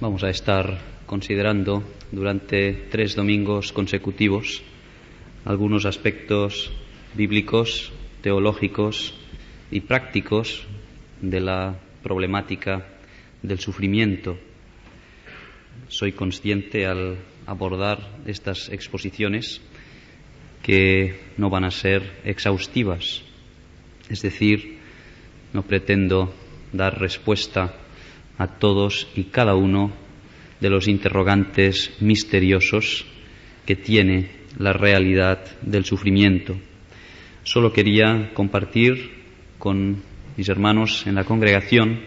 Vamos a estar considerando durante 3 domingos consecutivos algunos aspectos bíblicos, teológicos y prácticos de la problemática del sufrimiento. Soy consciente al abordar estas exposiciones que no van a ser exhaustivas, es decir, no pretendo dar respuesta a todos y cada uno de los interrogantes misteriosos que tiene la realidad del sufrimiento. Solo quería compartir con mis hermanos en la congregación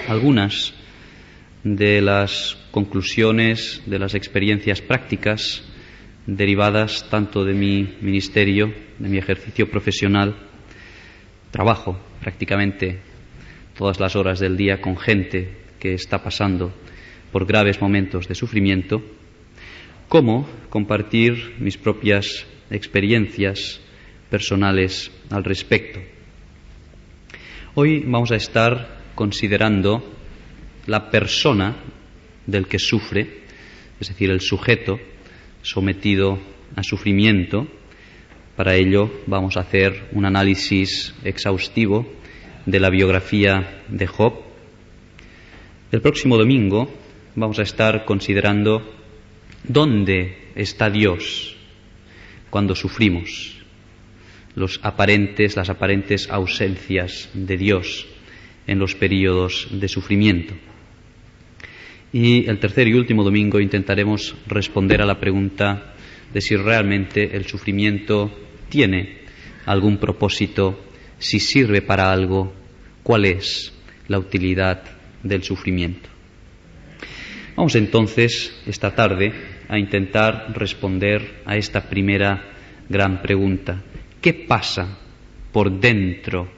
algunas de las conclusiones, de las experiencias prácticas derivadas tanto de mi ministerio, de mi ejercicio profesional. Trabajo prácticamente todas las horas del día con gente que está pasando por graves momentos de sufrimiento, como compartir mis propias experiencias personales al respecto. Hoy vamos a estar considerando la persona del que sufre, es decir, el sujeto sometido a sufrimiento. Para ello vamos a hacer un análisis exhaustivo de la biografía de Job. El próximo domingo vamos a estar considerando dónde está Dios cuando sufrimos, las aparentes ausencias de Dios en los períodos de sufrimiento. Y el tercer y último domingo intentaremos responder a la pregunta de si realmente el sufrimiento tiene algún propósito, si sirve para algo, cuál es la utilidad del sufrimiento. Vamos entonces esta tarde a intentar responder a esta primera gran pregunta. ¿Qué pasa por dentro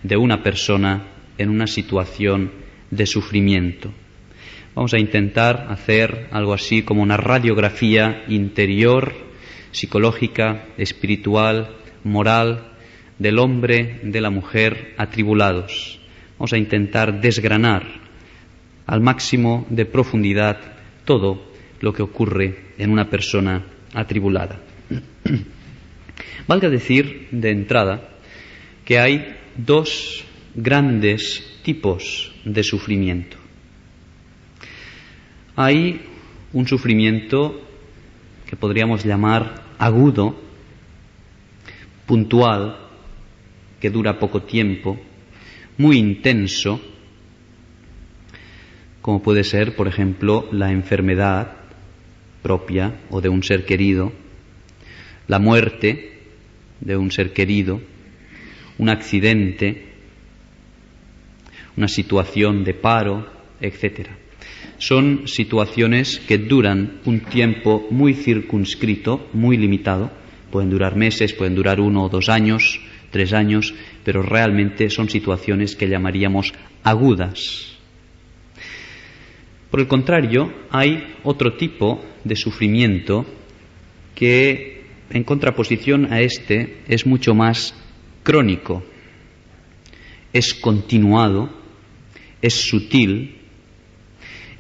de una persona en una situación de sufrimiento? Vamos a intentar hacer algo así como una radiografía interior, psicológica, espiritual, moral, del hombre, de la mujer atribulados. Vamos a intentar desgranar al máximo de profundidad todo lo que ocurre en una persona atribulada. Valga decir de entrada que hay 2 grandes tipos de sufrimiento. Hay un sufrimiento que podríamos llamar agudo, puntual, que dura poco tiempo, muy intenso, como puede ser, por ejemplo, la enfermedad propia o de un ser querido, la muerte de un ser querido, un accidente, una situación de paro, etc. Son situaciones que duran un tiempo muy circunscrito, muy limitado. Pueden durar meses, pueden durar 1 o 2 años, 3 años, pero realmente son situaciones que llamaríamos agudas. Por el contrario, hay otro tipo de sufrimiento que, en contraposición a este, es mucho más crónico, es continuado, es sutil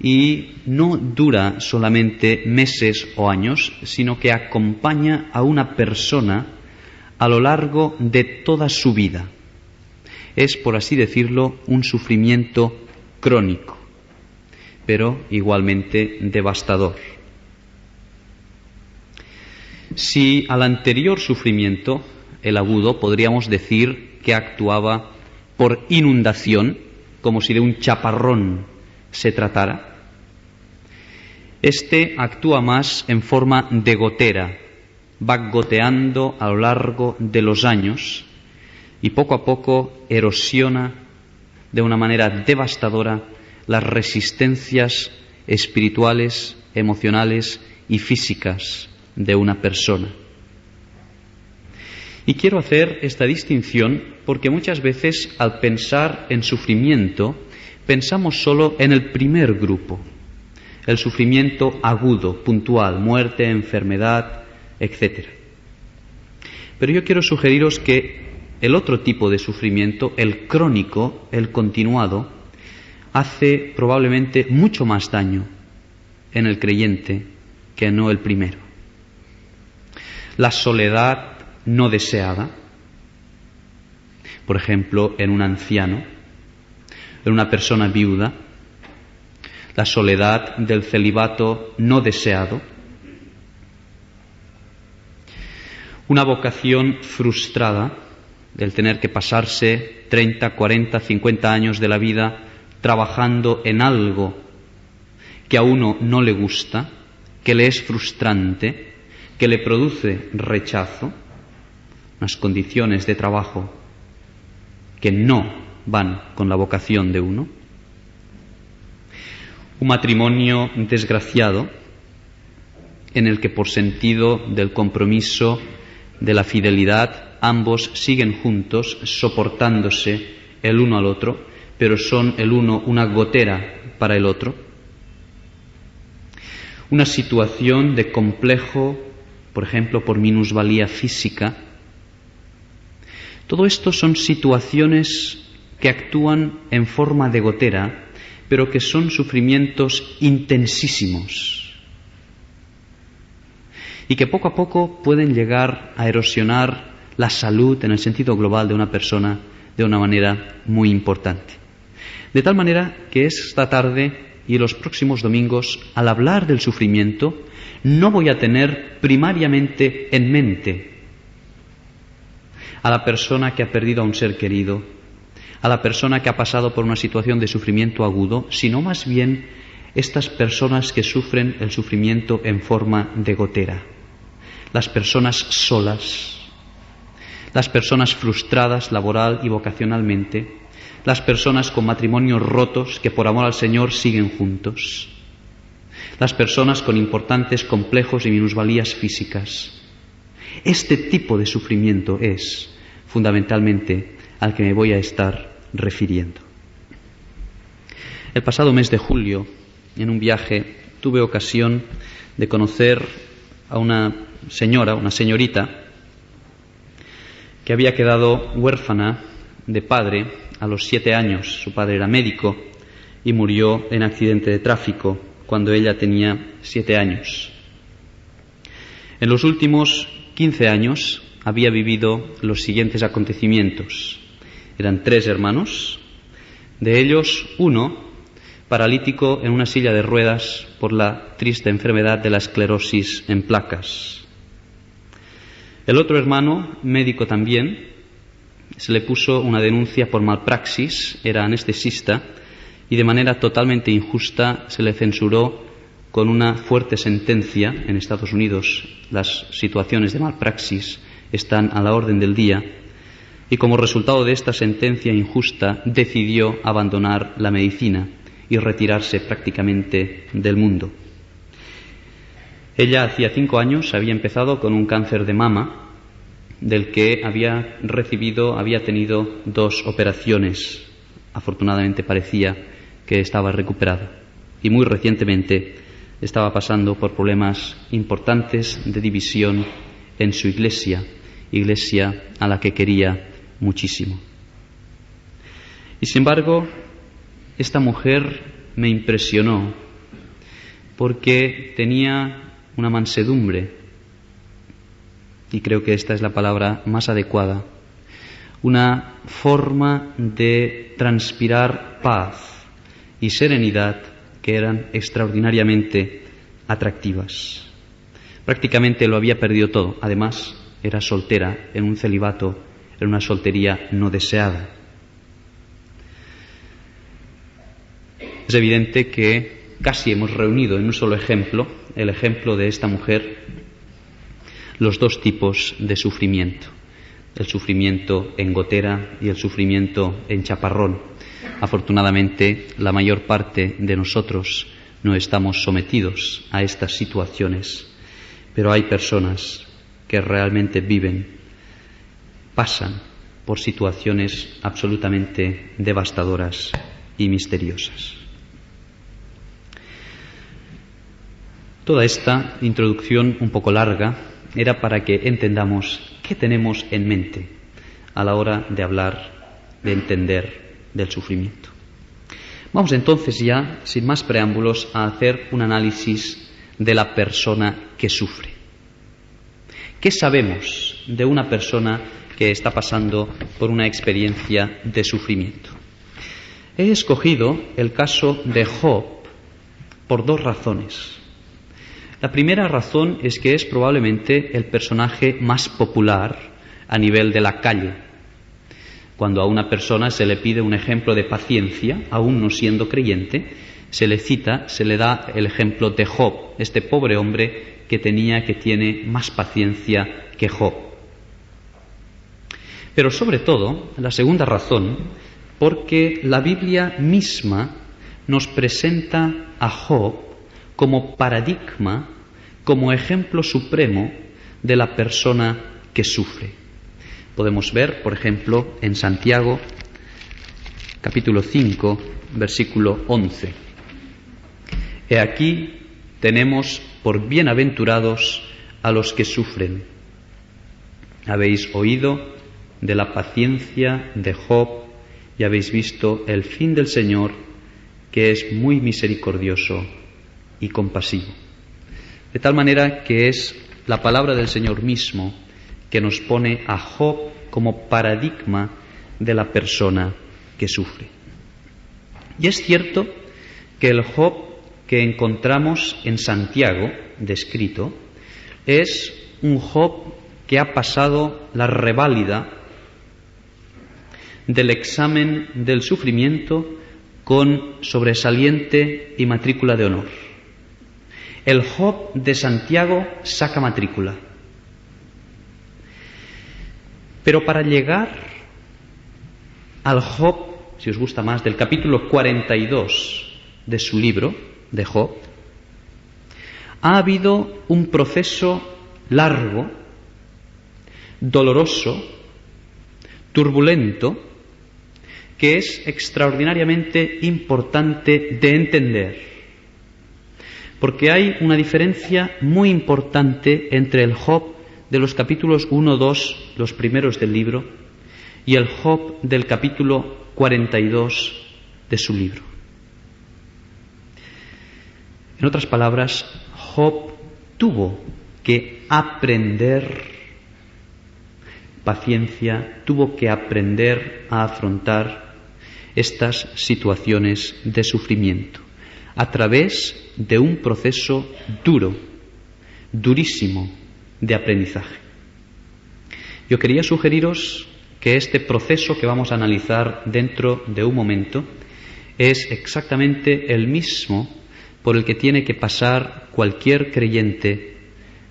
y no dura solamente meses o años, sino que acompaña a una persona a lo largo de toda su vida. Es, por así decirlo, un sufrimiento crónico, pero igualmente devastador. Si al anterior sufrimiento, el agudo, podríamos decir que actuaba por inundación, como si de un chaparrón se tratara, este actúa más en forma de gotera, va goteando a lo largo de los años y poco a poco erosiona de una manera devastadora las resistencias espirituales, emocionales y físicas de una persona. Y quiero hacer esta distinción porque muchas veces al pensar en sufrimiento pensamos solo en el primer grupo, el sufrimiento agudo, puntual, muerte, enfermedad, etc. Pero yo quiero sugeriros que el otro tipo de sufrimiento, el crónico, el continuado, hace probablemente mucho más daño en el creyente que no el primero. La soledad no deseada, por ejemplo, en un anciano, en una persona viuda, la soledad del celibato no deseado, una vocación frustrada del tener que pasarse 30, 40, 50 años de la vida trabajando en algo que a uno no le gusta, que le es frustrante, que le produce rechazo, unas condiciones de trabajo que no van con la vocación de uno. Un matrimonio desgraciado en el que por sentido del compromiso, de la fidelidad, ambos siguen juntos, soportándose el uno al otro, pero son el uno una gotera para el otro. Una situación de complejo, por ejemplo, por minusvalía física. Todo esto son situaciones que actúan en forma de gotera, pero que son sufrimientos intensísimos y que poco a poco pueden llegar a erosionar la salud en el sentido global de una persona de una manera muy importante. De tal manera que esta tarde y los próximos domingos, al hablar del sufrimiento, no voy a tener primariamente en mente a la persona que ha perdido a un ser querido, a la persona que ha pasado por una situación de sufrimiento agudo, sino más bien estas personas que sufren el sufrimiento en forma de gotera, las personas solas, las personas frustradas laboral y vocacionalmente, las personas con matrimonios rotos que por amor al Señor siguen juntos, las personas con importantes complejos y minusvalías físicas. Este tipo de sufrimiento es fundamentalmente al que me voy a estar refiriendo. El pasado mes de julio, en un viaje, tuve ocasión de conocer a una señorita, que había quedado huérfana de padre a los 7 años. Su padre era médico y murió en accidente de tráfico cuando ella tenía 7 años. En los últimos 15 años había vivido los siguientes acontecimientos. Eran 3 hermanos, de ellos uno paralítico en una silla de ruedas por la triste enfermedad de la esclerosis en placas. El otro hermano, médico también, se le puso una denuncia por malpraxis, era anestesista, y de manera totalmente injusta se le censuró con una fuerte sentencia. En Estados Unidos las situaciones de malpraxis están a la orden del día, y como resultado de esta sentencia injusta decidió abandonar la medicina y retirarse prácticamente del mundo. Ella hacía 5 años había empezado con un cáncer de mama, del que había tenido 2 operaciones. Afortunadamente parecía que estaba recuperada, y muy recientemente estaba pasando por problemas importantes de división en su iglesia a la que quería muchísimo. Y sin embargo, esta mujer me impresionó porque tenía una mansedumbre, y creo que esta es la palabra más adecuada, una forma de transpirar paz y serenidad que eran extraordinariamente atractivas. Prácticamente lo había perdido todo. Además, era soltera, en un celibato, en una soltería no deseada. Es evidente que casi hemos reunido en un solo ejemplo, el ejemplo de esta mujer, los 2 tipos de sufrimiento: el sufrimiento en gotera y el sufrimiento en chaparrón. Afortunadamente, la mayor parte de nosotros no estamos sometidos a estas situaciones, pero hay personas que realmente pasan por situaciones absolutamente devastadoras y misteriosas. Toda esta introducción un poco larga era para que entendamos qué tenemos en mente a la hora de hablar, de entender del sufrimiento. Vamos entonces ya, sin más preámbulos, a hacer un análisis de la persona que sufre. ¿Qué sabemos de una persona que está pasando por una experiencia de sufrimiento? He escogido el caso de Job por dos razones. La primera razón es que es probablemente el personaje más popular a nivel de la calle. Cuando a una persona se le pide un ejemplo de paciencia, aún no siendo creyente, se le cita, se le da el ejemplo de Job, este pobre hombre que tiene más paciencia que Job. Pero sobre todo, la segunda razón, porque la Biblia misma nos presenta a Job como paradigma, como ejemplo supremo de la persona que sufre. Podemos ver, por ejemplo, en Santiago, capítulo 5, versículo 11. He aquí tenemos por bienaventurados a los que sufren. Habéis oído de la paciencia de Job y habéis visto el fin del Señor, que es muy misericordioso y compasivo. De tal manera que es la palabra del Señor mismo que nos pone a Job como paradigma de la persona que sufre. Y es cierto que el Job que encontramos en Santiago, descrito, es un Job que ha pasado la reválida del examen del sufrimiento con sobresaliente y matrícula de honor. El Job de Santiago saca matrícula. Pero para llegar al Job, si os gusta más, del capítulo 42 de su libro, de Job, ha habido un proceso largo, doloroso, turbulento, que es extraordinariamente importante de entender, porque hay una diferencia muy importante entre el Job de los capítulos 1, 2, los primeros del libro, y el Job del capítulo 42 de su libro. En otras palabras, Job tuvo que aprender paciencia, tuvo que aprender a afrontar estas situaciones de sufrimiento a través de un proceso duro, durísimo, de aprendizaje. Yo quería sugeriros que este proceso que vamos a analizar dentro de un momento es exactamente el mismo por el que tiene que pasar cualquier creyente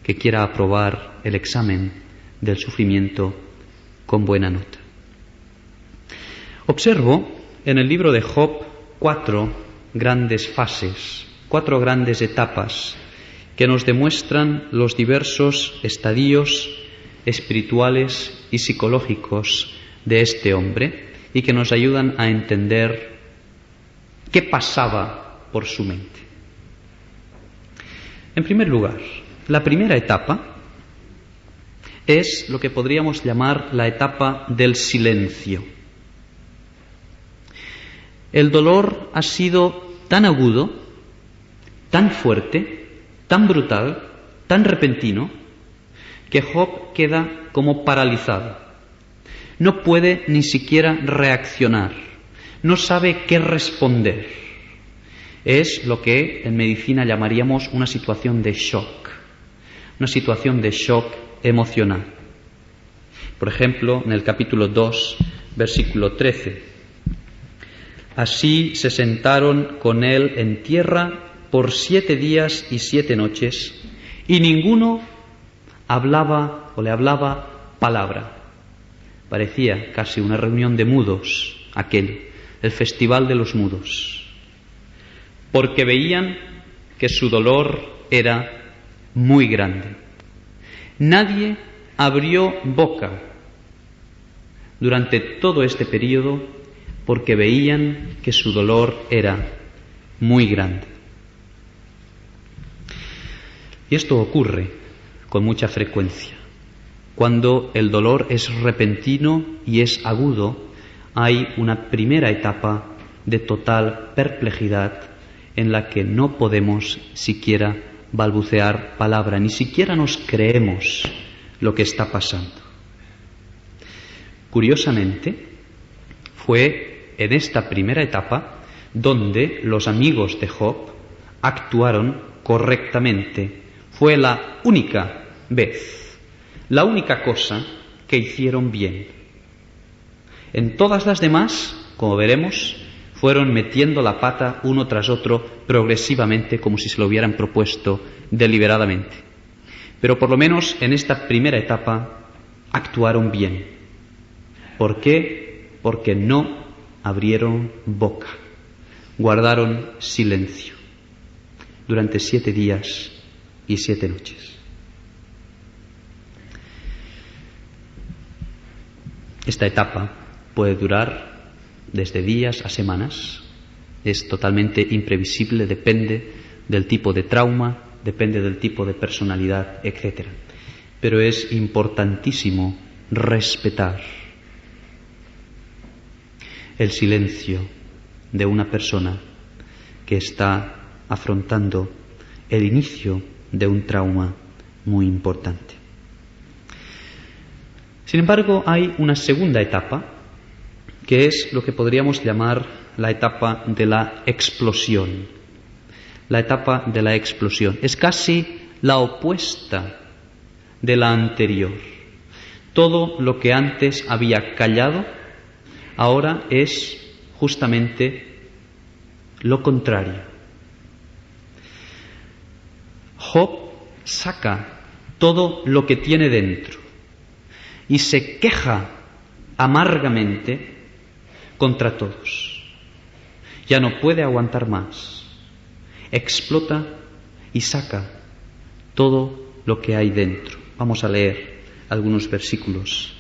que quiera aprobar el examen del sufrimiento con buena nota. Observo en el libro de Job 4 grandes fases, 4 grandes etapas que nos demuestran los diversos estadios espirituales y psicológicos de este hombre y que nos ayudan a entender qué pasaba por su mente. En primer lugar, la primera etapa es lo que podríamos llamar la etapa del silencio. El dolor ha sido tan agudo, tan fuerte, tan brutal, tan repentino, que Job queda como paralizado. No puede ni siquiera reaccionar, no sabe qué responder. Es lo que en medicina llamaríamos una situación de shock emocional. Por ejemplo, en el capítulo 2, versículo 13. Así se sentaron con él en tierra por 7 días y 7 noches, y ninguno hablaba o le hablaba palabra. Parecía casi una reunión de mudos, el festival de los mudos, porque veían que su dolor era muy grande. Nadie abrió boca durante todo este periodo porque veían que su dolor era muy grande. Y esto ocurre con mucha frecuencia. Cuando el dolor es repentino y es agudo, hay una primera etapa, de total perplejidad en la que no podemos siquiera balbucear palabra, ni siquiera nos creemos lo que está pasando. Curiosamente, fue en esta primera etapa donde los amigos de Job actuaron correctamente. Fue la única vez, la única cosa que hicieron bien. En todas las demás, como veremos, fueron metiendo la pata uno tras otro progresivamente, como si se lo hubieran propuesto deliberadamente. Pero por lo menos en esta primera etapa actuaron bien. ¿Por qué? Porque no abrieron boca, guardaron silencio durante 7 días y 7 noches. Esta etapa puede durar desde días a semanas, es totalmente imprevisible, depende del tipo de trauma, depende del tipo de personalidad, etc. Pero es importantísimo respetar el silencio de una persona que está afrontando el inicio de un trauma muy importante. Sin embargo, hay una segunda etapa, que es lo que podríamos llamar la etapa de la explosión. La etapa de la explosión es casi la opuesta de la anterior. Todo lo que antes había callado, ahora es justamente lo contrario. Job saca todo lo que tiene dentro y se queja amargamente contra todos. Ya no puede aguantar más. Explota y saca todo lo que hay dentro. Vamos a leer algunos versículos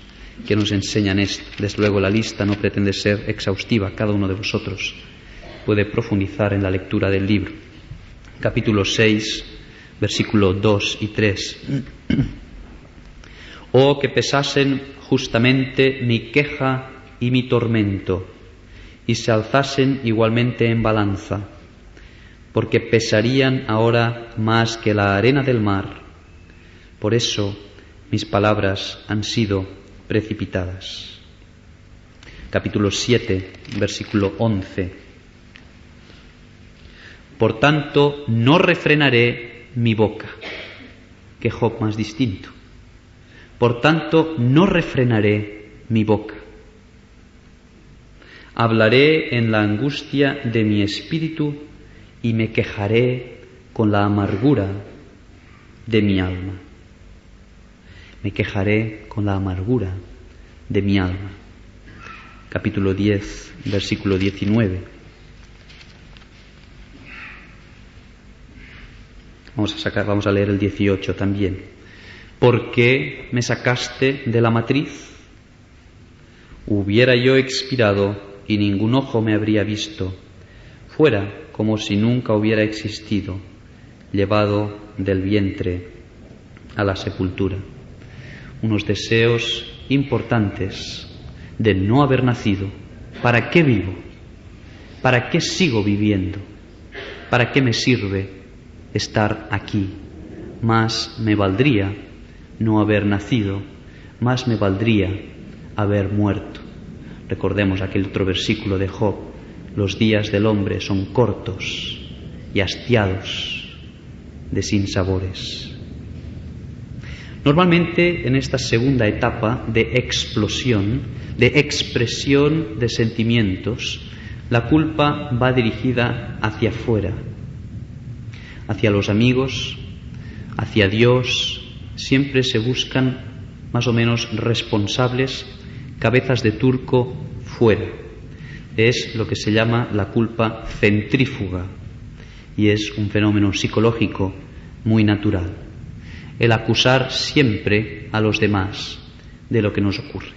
que nos enseñan esto. Desde luego la lista no pretende ser exhaustiva. Cada uno de vosotros puede profundizar en la lectura del libro. Capítulo 6, versículo 2 y 3. Oh, que pesasen justamente mi queja y mi tormento, y se alzasen igualmente en balanza, porque pesarían ahora más que la arena del mar. Por eso mis palabras han sido precipitadas. Capítulo 7, versículo 11. Por tanto, no refrenaré mi boca. Qué Job más distinto. Por tanto, no refrenaré mi boca. Hablaré en la angustia de mi espíritu y me quejaré con la amargura de mi alma. Me quejaré con la amargura de mi alma. Capítulo 10, versículo 19. Vamos a leer el 18 también. ¿Por qué me sacaste de la matriz? Hubiera yo expirado y ningún ojo me habría visto. Fuera como si nunca hubiera existido, llevado del vientre a la sepultura. Unos deseos importantes de no haber nacido. ¿Para qué vivo? ¿Para qué sigo viviendo? ¿Para qué me sirve estar aquí? Más me valdría no haber nacido, más me valdría haber muerto. Recordemos aquel otro versículo de Job: los días del hombre son cortos y hastiados de sinsabores. Normalmente en esta segunda etapa de explosión, de expresión de sentimientos, la culpa va dirigida hacia afuera, hacia los amigos, hacia Dios. Siempre se buscan más o menos responsables, cabezas de turco fuera. Es lo que se llama la culpa centrífuga y es un fenómeno psicológico muy natural. El acusar siempre a los demás de lo que nos ocurre.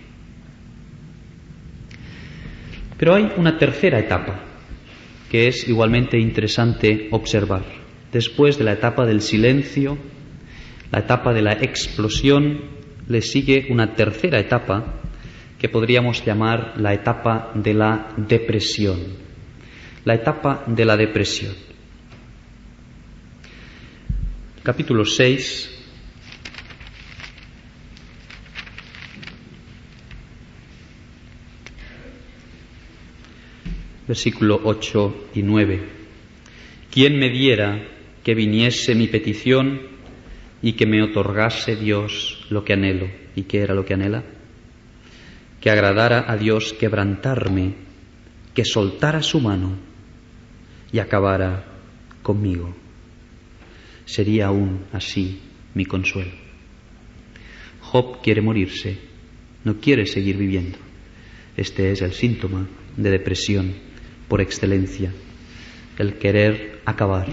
Pero hay una tercera etapa que es igualmente interesante observar. Después de la etapa del silencio, la etapa de la explosión, le sigue una tercera etapa que podríamos llamar la etapa de la depresión. la etapa de la depresión. Capítulo 6. Versículo 8 y 9. ¿Quién me diera que viniese mi petición y que me otorgase Dios lo que anhelo? ¿Y qué era lo que anhela? Que agradara a Dios quebrantarme, que soltara su mano y acabara conmigo. Sería aún así mi consuelo. Job quiere morirse, no quiere seguir viviendo. Este es el síntoma de depresión por excelencia, el querer acabar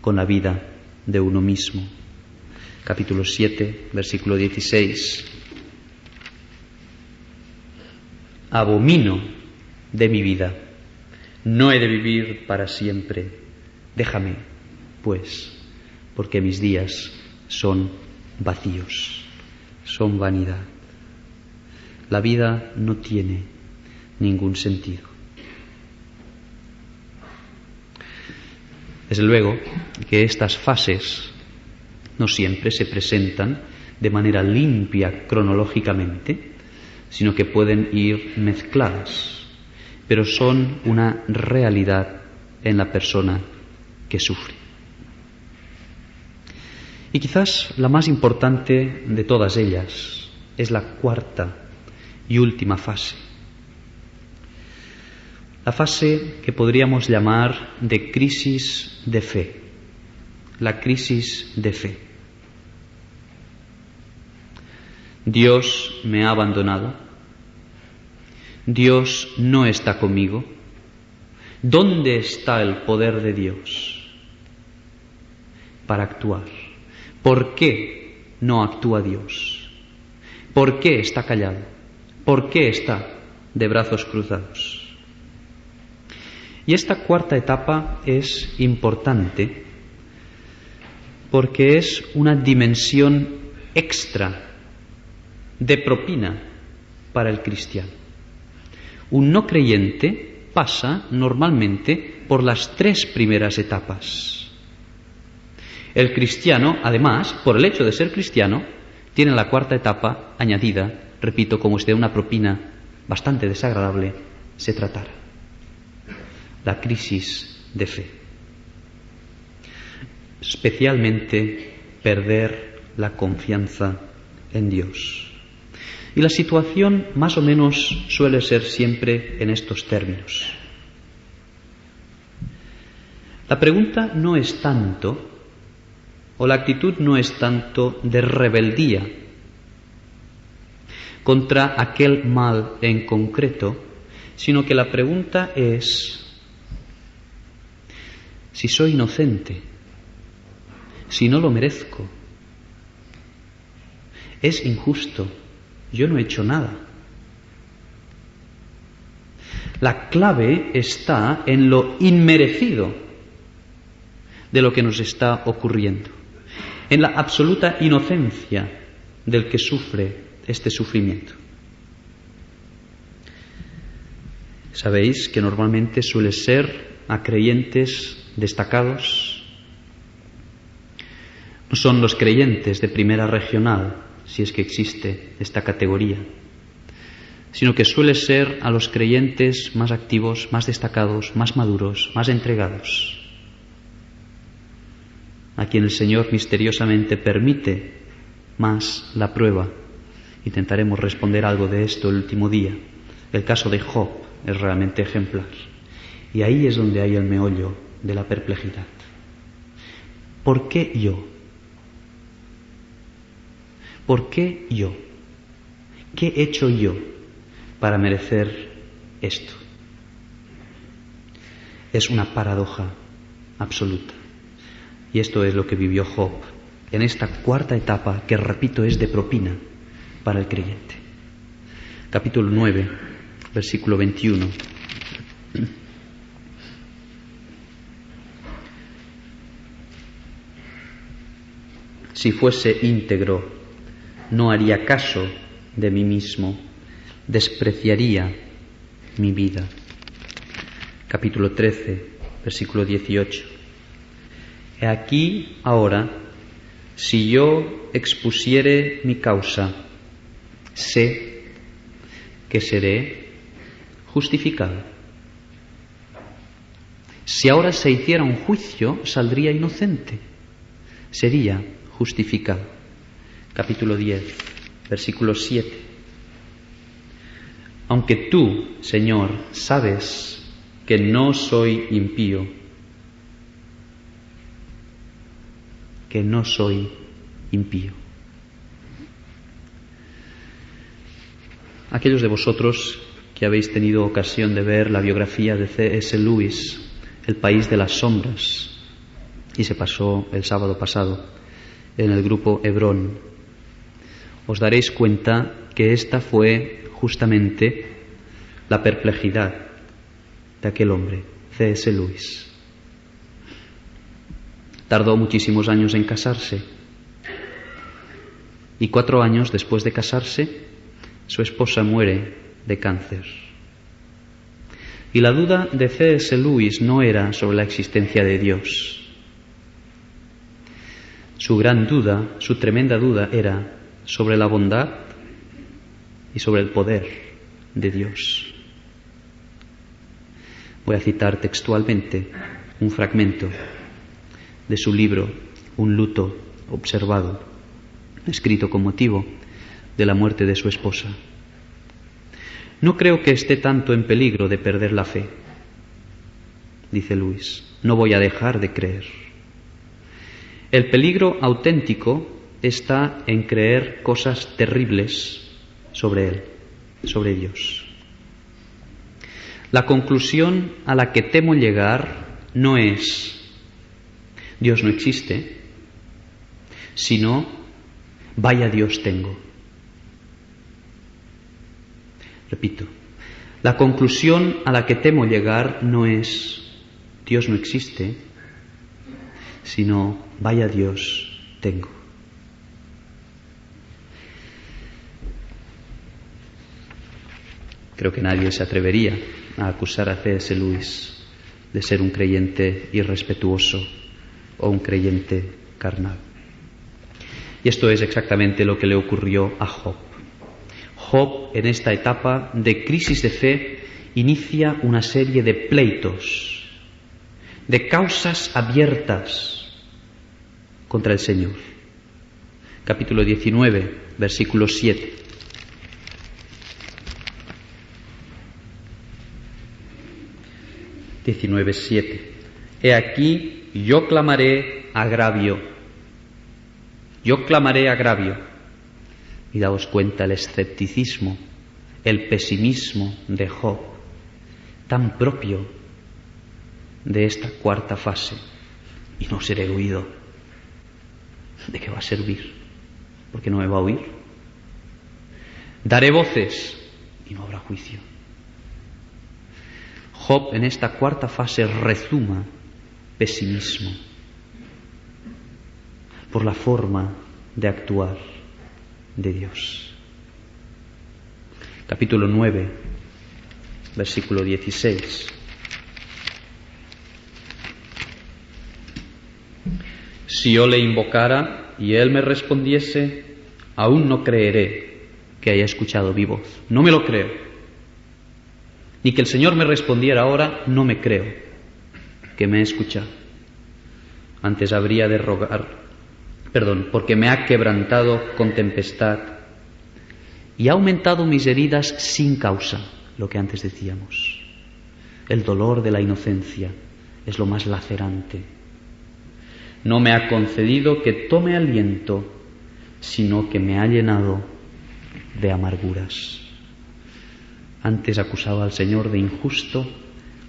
con la vida de uno mismo. Capítulo 7, versículo 16. Abomino de mi vida, no he de vivir para siempre. Déjame, pues, porque mis días son vacíos, son vanidad. La vida no tiene ningún sentido. Desde luego que estas fases no siempre se presentan de manera limpia cronológicamente, sino que pueden ir mezcladas, pero son una realidad en la persona que sufre. Y quizás la más importante de todas ellas es la cuarta y última fase. La fase que podríamos llamar de crisis de fe. La crisis de fe. Dios me ha abandonado. Dios no está conmigo. ¿Dónde está el poder de Dios para actuar? ¿Por qué no actúa Dios? ¿Por qué está callado? ¿Por qué está de brazos cruzados? Y esta cuarta etapa es importante porque es una dimensión extra de propina para el cristiano. Un no creyente pasa normalmente por las tres primeras etapas. El cristiano, además, por el hecho de ser cristiano, tiene la cuarta etapa añadida, repito, como si de una propina bastante desagradable se tratara. La crisis de fe. Especialmente perder la confianza en Dios. Y la situación más o menos suele ser siempre en estos términos. La pregunta no es tanto, o la actitud no es tanto de rebeldía contra aquel mal en concreto, sino que la pregunta es si soy inocente, si no lo merezco, es injusto, yo no he hecho nada. La clave está en lo inmerecido de lo que nos está ocurriendo, en la absoluta inocencia del que sufre este sufrimiento. Sabéis que normalmente suele ser a creyentes destacados. No son los creyentes de primera regional, si es que existe esta categoría, sino que suele ser a los creyentes más activos, más destacados, más maduros, más entregados, a quien el Señor misteriosamente permite más la prueba. Intentaremos responder algo de esto el último día. El caso de Job es realmente ejemplar. Y ahí es donde hay el meollo de la perplejidad. ¿Por qué yo? ¿Por qué yo? ¿Qué he hecho yo para merecer esto? Es una paradoja absoluta. Y esto es lo que vivió Job en esta cuarta etapa que, repito, es de propina para el creyente. Capítulo 9, versículo 21. Si fuese íntegro, no haría caso de mí mismo, despreciaría mi vida. capítulo 13, versículo 18. He aquí ahora, si yo expusiere mi causa, sé que seré justificado. Si ahora se hiciera un juicio, saldría inocente, sería justificado. Capítulo 10, versículo 7. Aunque tú, Señor, sabes que no soy impío, que no soy impío. Aquellos de vosotros que habéis tenido ocasión de ver la biografía de C.S. Lewis, El país de las sombras, y se pasó el sábado pasado en el grupo Hebrón, os daréis cuenta que esta fue justamente la perplejidad de aquel hombre, C.S. Lewis. Tardó muchísimos años en casarse, y 4 años después de casarse, su esposa muere de cáncer. Y la duda de C.S. Lewis no era sobre la existencia de Dios. Su gran duda, su tremenda duda, era sobre la bondad y sobre el poder de Dios. Voy a citar textualmente un fragmento de su libro Un luto observado, escrito con motivo de la muerte de su esposa. No creo que esté tanto en peligro de perder la fe, dice Lewis. No voy a dejar de creer. El peligro auténtico está en creer cosas terribles sobre Él, sobre Dios. La conclusión a la que temo llegar no es Dios no existe, sino vaya Dios tengo. Repito, la conclusión a la que temo llegar no es Dios no existe, sino vaya Dios tengo. Creo que nadie se atrevería a acusar a C.S. Lewis de ser un creyente irrespetuoso o un creyente carnal. Y esto es exactamente lo que le ocurrió a Job. Job, en esta etapa de crisis de fe, inicia una serie de pleitos, de causas abiertas contra el Señor. Capítulo 19, versículo 7. He aquí, yo clamaré agravio. Yo clamaré agravio. Y daos cuenta el escepticismo, el pesimismo de Job, tan propio de esta cuarta fase. Y no seré oído. ¿De qué va a servir? Porque no me va a oír. Daré voces y no habrá juicio. Job en esta cuarta fase rezuma pesimismo por la forma de actuar de Dios. Capítulo 9, versículo 16. Si yo le invocara y él me respondiese, aún no creeré que haya escuchado mi voz. No me lo creo. Ni que el Señor me respondiera ahora, no me creo que me he escuchado. Antes habría de rogar, porque me ha quebrantado con tempestad y ha aumentado mis heridas sin causa, lo que antes decíamos. El dolor de la inocencia es lo más lacerante. No me ha concedido que tome aliento, sino que me ha llenado de amarguras. Antes acusaba al Señor de injusto,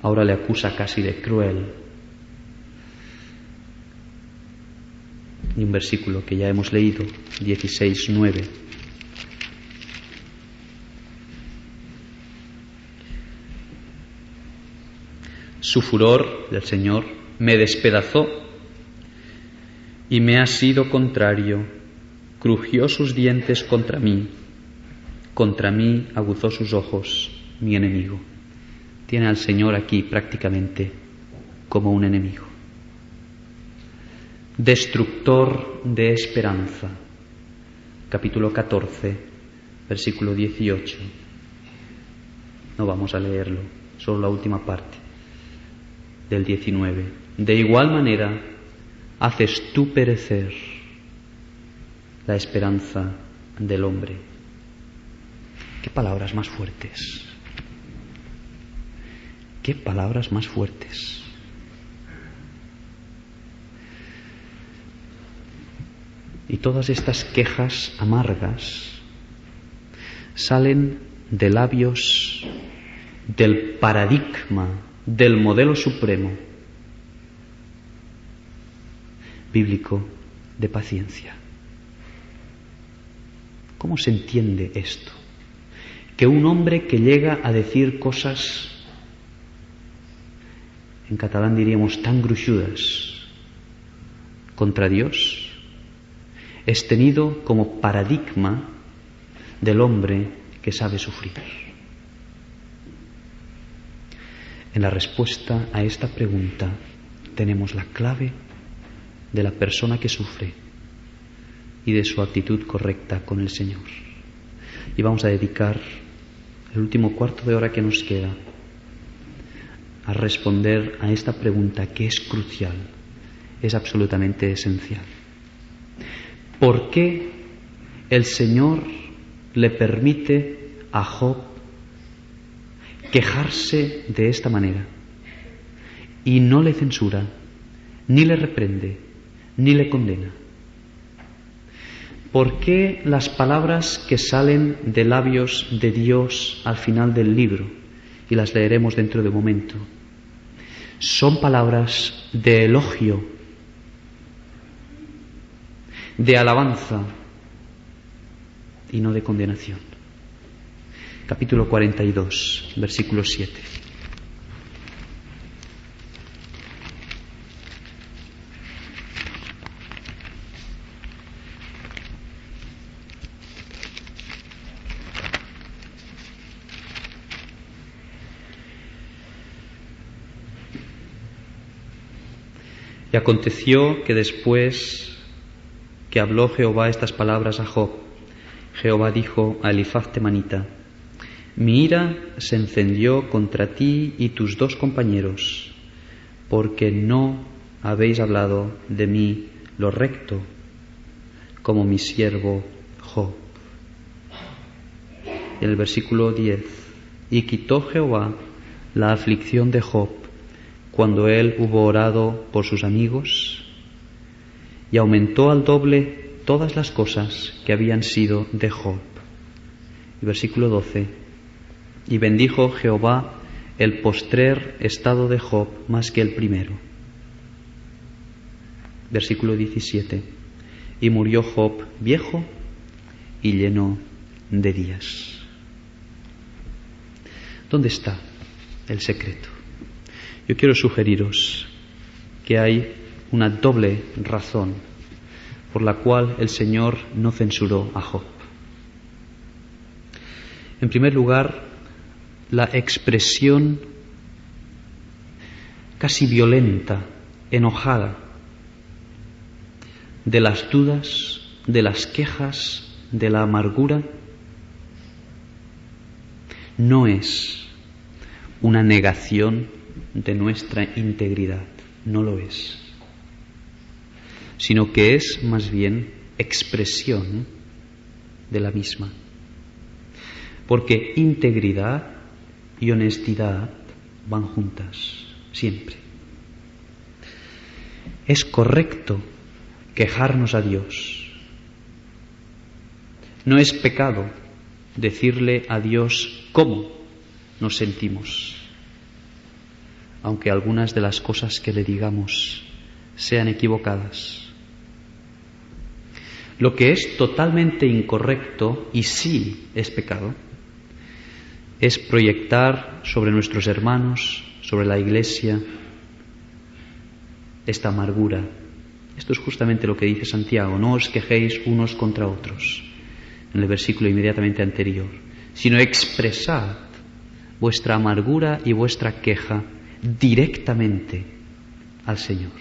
ahora le acusa casi de cruel. Y un versículo que ya hemos leído, 16:9. Su furor del Señor me despedazó y me ha sido contrario. Crujió sus dientes contra mí aguzó sus ojos mi enemigo. tiene al Señor aquí prácticamente como un enemigo. Destructor de esperanza. Capítulo 14, versículo 18. No vamos a leerlo, solo la última parte del 19. De igual manera, haces tú perecer la esperanza del hombre. Qué palabras más fuertes. Qué palabras más fuertes. Y todas estas quejas amargas salen de labios del paradigma, del modelo supremo bíblico de paciencia. ¿Cómo se entiende esto? Que un hombre que llega a decir cosas, en catalán diríamos tan gruixudas, contra Dios, es tenido como paradigma del hombre que sabe sufrir. En la respuesta a esta pregunta tenemos la clave de la persona que sufre y de su actitud correcta con el Señor. Y vamos a dedicar el último cuarto de hora que nos queda a responder a esta pregunta que es crucial, es absolutamente esencial. ¿Por qué el Señor le permite a Job quejarse de esta manera y no le censura, ni le reprende, ni le condena? ¿Por qué las palabras que salen de labios de Dios al final del libro, y las leeremos dentro de un momento, son palabras de elogio, de alabanza y no de condenación? Capítulo 42, versículo 7. Y aconteció que después que habló Jehová estas palabras a Job, Jehová dijo a Elifaz temanita: mi ira se encendió contra ti y tus dos compañeros, porque no habéis hablado de mí lo recto, como mi siervo Job. En el versículo 10: y quitó Jehová la aflicción de Job cuando él hubo orado por sus amigos, y aumentó al doble todas las cosas que habían sido de Job. Y versículo 12: y bendijo Jehová el postrer estado de Job más que el primero. Versículo 17: y murió Job viejo y lleno de días. ¿Dónde está el secreto? Yo quiero sugeriros que hay una doble razón por la cual el Señor no censuró a Job. En primer lugar, la expresión casi violenta, enojada, de las dudas, de las quejas, de la amargura, no es una negación de nuestra integridad, no lo es, sino que es más bien expresión de la misma. Porque integridad y honestidad van juntas, siempre. Es correcto quejarnos a Dios. No es pecado decirle a Dios cómo nos sentimos, aunque algunas de las cosas que le digamos sean equivocadas. Lo que es totalmente incorrecto, y sí es pecado, es proyectar sobre nuestros hermanos, sobre la Iglesia, esta amargura. Esto es justamente lo que dice Santiago: no os quejéis unos contra otros, en el versículo inmediatamente anterior, sino expresad vuestra amargura y vuestra queja directamente al Señor.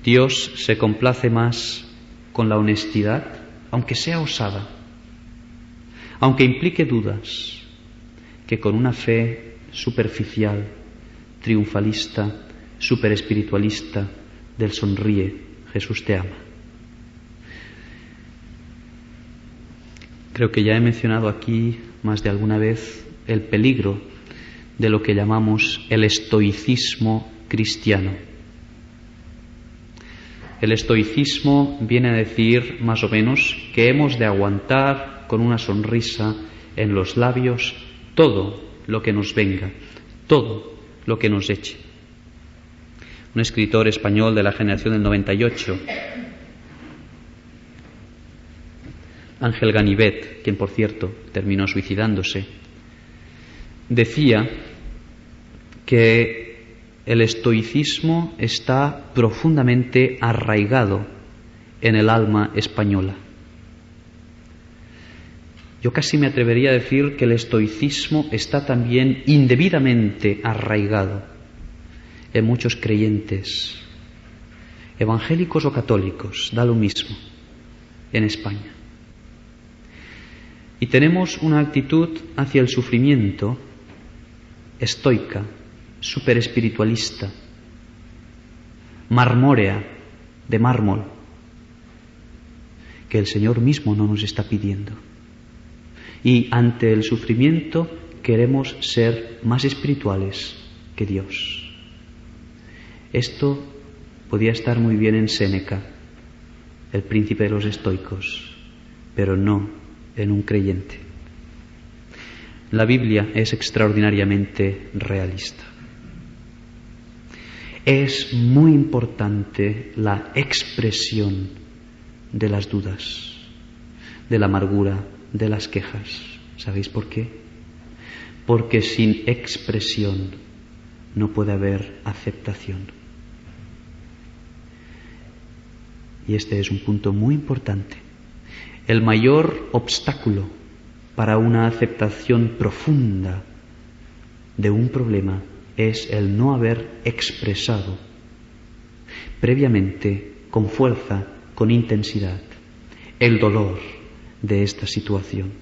Dios se complace más con la honestidad, aunque sea osada, aunque implique dudas, que con una fe superficial, triunfalista, superespiritualista, del sonríe, Jesús te ama. Creo que ya he mencionado aquí más de alguna vez el peligro de lo que llamamos el estoicismo cristiano. El estoicismo viene a decir más o menos que hemos de aguantar con una sonrisa en los labios todo lo que nos venga, todo lo que nos eche. Un escritor español de la generación del 98, Ángel Ganivet, quien por cierto terminó suicidándose, decía que el estoicismo está profundamente arraigado en el alma española. Yo casi me atrevería a decir que el estoicismo está también indebidamente arraigado en muchos creyentes, evangélicos o católicos, da lo mismo, en España. Y tenemos una actitud hacia el sufrimiento estoica, superespiritualista, marmórea, de mármol, que el Señor mismo no nos está pidiendo. Y ante el sufrimiento queremos ser más espirituales que Dios. Esto podía estar muy bien en Séneca, el príncipe de los estoicos, pero no en un creyente. La Biblia es extraordinariamente realista. Es muy importante la expresión de las dudas, de la amargura, de las quejas. ¿Sabéis por qué? Porque sin expresión no puede haber aceptación. Y este es un punto muy importante. El mayor obstáculo para una aceptación profunda de un problema es el no haber expresado previamente, con fuerza, con intensidad, el dolor de esta situación.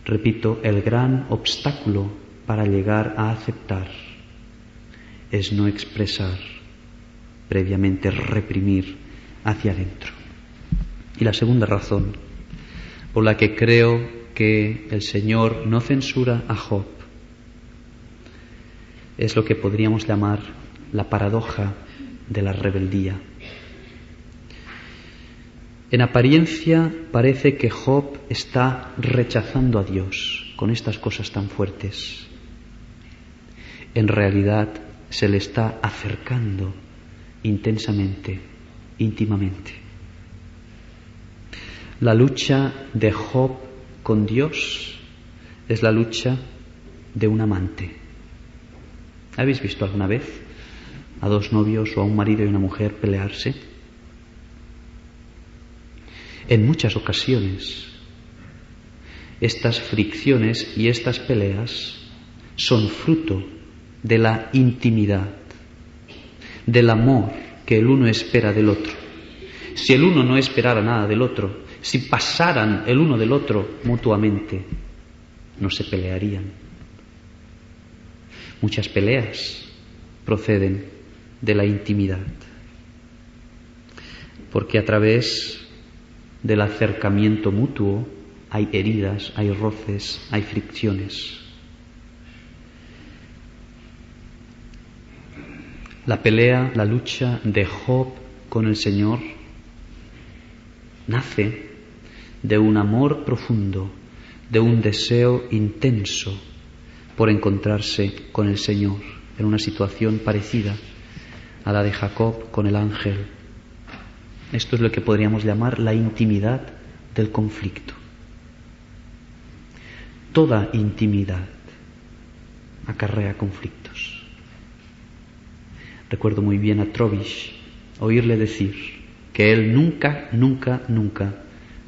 Repito, el gran obstáculo para llegar a aceptar es no expresar, previamente reprimir hacia adentro. Y la segunda razón por la que creo que el Señor no censura a Job es lo que podríamos llamar la paradoja de la rebeldía. En apariencia parece que Job está rechazando a Dios con estas cosas tan fuertes. En realidad se le está acercando intensamente, íntimamente. La lucha de Job con Dios es la lucha de un amante. ¿Habéis visto alguna vez a dos novios o a un marido y una mujer pelearse? En muchas ocasiones, estas fricciones y estas peleas son fruto de la intimidad, del amor que el uno espera del otro. Si el uno no esperara nada del otro, si pasaran el uno del otro mutuamente, no se pelearían. Muchas peleas proceden de la intimidad, porque a través del acercamiento mutuo hay heridas, hay roces, hay fricciones. La pelea, la lucha de Job con el Señor nace de un amor profundo, de un deseo intenso por encontrarse con el Señor en una situación parecida a la de Jacob con el ángel. Esto es lo que podríamos llamar la intimidad del conflicto. Toda intimidad acarrea conflictos. Recuerdo muy bien a Trovish oírle decir que él nunca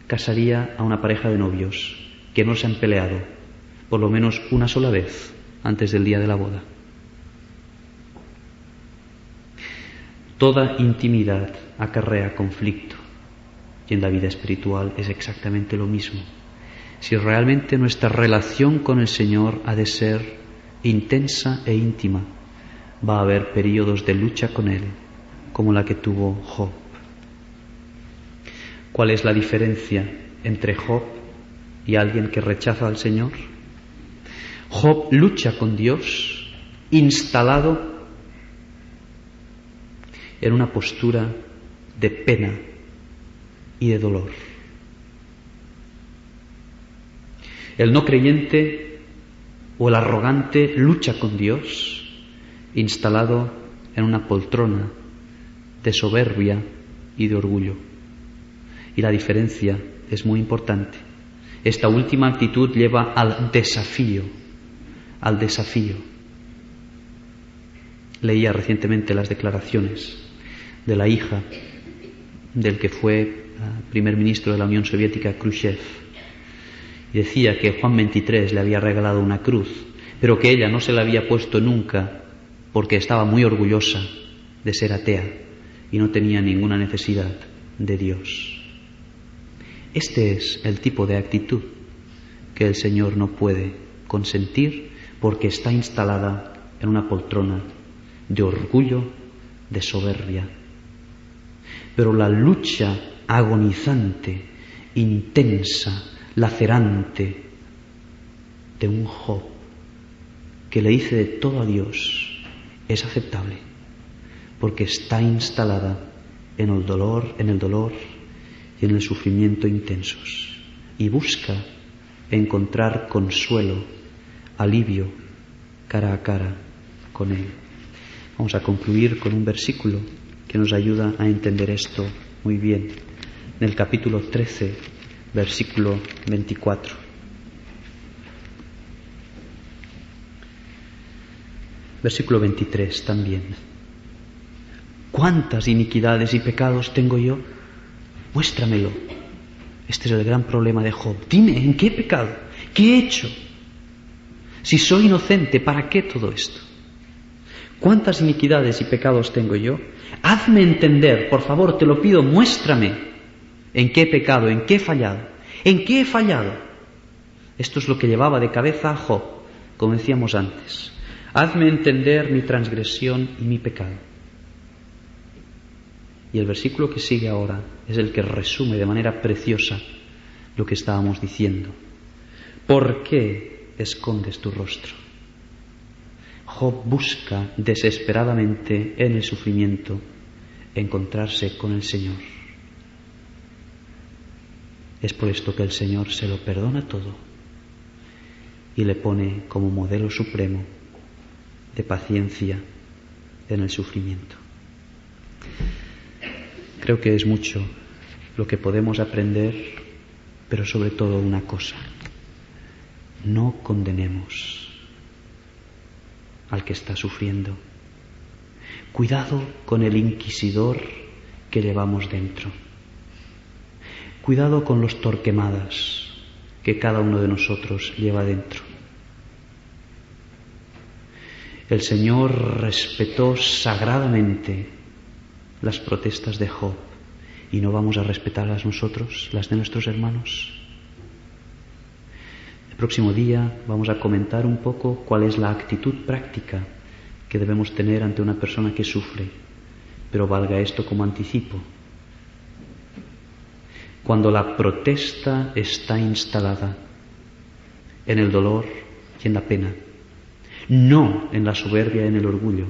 casaría a una pareja de novios que no se han peleado, por lo menos una sola vez antes del día de la boda. Toda intimidad acarrea conflicto, y en la vida espiritual es exactamente lo mismo. Si realmente nuestra relación con el Señor ha de ser intensa e íntima, va a haber periodos de lucha con Él, como la que tuvo Job. ¿Cuál es la diferencia entre Job y alguien que rechaza al Señor? Job lucha con Dios, instalado en una postura de pena y de dolor. El no creyente o el arrogante lucha con Dios, instalado en una poltrona de soberbia y de orgullo. Y la diferencia es muy importante. Esta última actitud lleva al desafío. Leía recientemente las declaraciones de la hija del que fue primer ministro de la Unión Soviética, Khrushchev. Y decía que Juan XXIII le había regalado una cruz, pero que ella no se la había puesto nunca porque estaba muy orgullosa de ser atea y no tenía ninguna necesidad de Dios. Este es el tipo de actitud que el Señor no puede consentir porque está instalada en una poltrona de orgullo, de soberbia. Pero la lucha agonizante, intensa, lacerante de un Job que le dice de todo a Dios es aceptable porque está instalada en el dolor y en el sufrimiento intensos y busca encontrar consuelo, alivio cara a cara con Él. Vamos a concluir con un versículo que nos ayuda a entender esto muy bien. En el capítulo 13, versículo 24. Versículo 23 también. ¿Cuántas iniquidades y pecados tengo yo? Muéstramelo. Este es el gran problema de Job. Dime, ¿en qué pecado? ¿Qué he hecho? Si soy inocente, ¿para qué todo esto? ¿Cuántas iniquidades y pecados tengo yo? Hazme entender, por favor, te lo pido, muéstrame en qué he pecado, en qué he fallado. ¿En qué he fallado? Esto es lo que llevaba de cabeza a Job, como decíamos antes. Hazme entender mi transgresión y mi pecado. Y el versículo que sigue ahora es el que resume de manera preciosa lo que estábamos diciendo. ¿Por qué escondes tu rostro? Job busca desesperadamente en el sufrimiento encontrarse con el Señor. Es por esto que el Señor se lo perdona todo y le pone como modelo supremo de paciencia en el sufrimiento. Creo que es mucho lo que podemos aprender, pero sobre todo una cosa: no condenemos al que está sufriendo. Cuidado con el inquisidor que llevamos dentro. Cuidado con los torquemadas que cada uno de nosotros lleva dentro. El Señor respetó sagradamente las protestas de Job y no vamos a respetarlas nosotros, las de nuestros hermanos. El próximo día vamos a comentar un poco cuál es la actitud práctica que debemos tener ante una persona que sufre, pero valga esto como anticipo. Cuando la protesta está instalada en el dolor y en la pena, no en la soberbia y en el orgullo,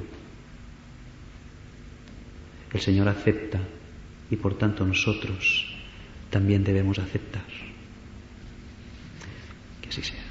el Señor acepta y por tanto nosotros también debemos aceptar. Que así sea.